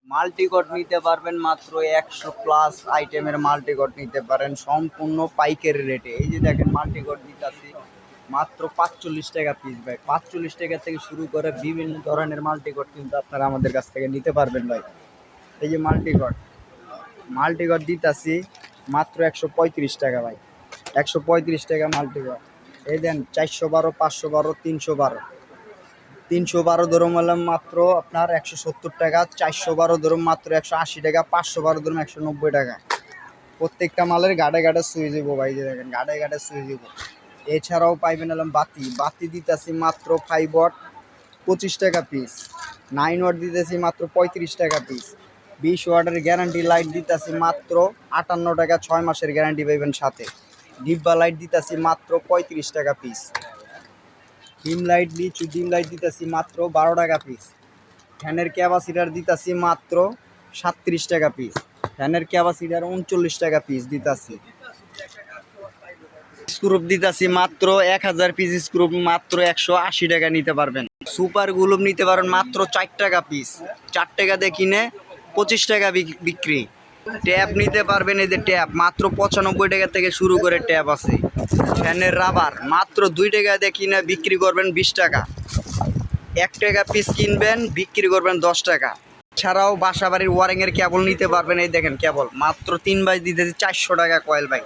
মাল্টিকট নিতে পারবেন মাত্র 100+ আইটেমের মাল্টিকট নিতে পারেন সম্পূর্ণ পাইকারি রেটে। এই যে দেখেন মাল্টিকট দিতেছি মাত্র 45 টাকা পিস ভাই। 45 টাকা থেকে শুরু করে বিভিন্ন ধরনের মাল্টিকট কিন্তু আপনারা আমাদের কাছ থেকে নিতে পারবেন ভাই। এই যে মাল্টিকট দিতেছি মাত্র 135 টাকা ভাই। 135 টাকা মাল্টিকট। এই দেন 412, 512, 312। 312 ধরুন হলাম মাত্র আপনার 170 টাকা, 412 ধরুন মাত্র 180 টাকা, 512 ধরুন 190 টাকা। প্রত্যেকটা মালের গাড়ে গাড়ে সুইচ দিব ভাই, যে দেখেন গাড়ে গাড়ে সুইচ দিব। এছাড়াও পাইবেন হলাম বাতি দিতেছি মাত্র 5 ওয়াট 25 টাকা পিস। 9 ওয়াট দিতেছি মাত্র 35 টাকা পিস। 20 ওয়াটের গ্যারান্টি লাইট দিতেছি মাত্র 58 টাকা, 6 মাসের গ্যারান্টি পাইবেন সাথে। ডিব্বা লাইট দিতেছি মাত্র 35 টাকা পিস। ডিম লাইট দিতেছি মাত্র 12 টাকা পিস। ফ্যানের ক্যাপাসিটার দিতেছি মাত্র 37 টাকা পিস। ফ্যানের ক্যাপাসিটার 39 টাকা পিস দিতেছি। স্ক্রুপ দিতেছি মাত্র 1000 পিস স্ক্রুপ মাত্র 180 টাকা নিতে পারবেন। সুপার গ্লুব নিতে পারেন মাত্র 4 টাকা পিস। 4 টাকা দিয়ে কিনে 25 টাকা বিক্রি। ট্যাপ নিতে পারবেন, এই যে ট্যাপ মাত্র 95 টাকা থেকে শুরু করে ট্যাপ আছে। ফ্যানের রাবার মাত্র 2 টাকা দিয়ে কিনে বিক্রি করবেন 20 টাকা। 1 টাকা পিস কিনবেন বিক্রি করবেন 10 টাকা। ছাড়াও বাসাবাড়ির ওয়ারিংয়ের কেবল নিতে পারবেন। এই দেখেন কেবল মাত্র 3 বাইশ দিতেছি 400 টাকা কয়েল ভাই।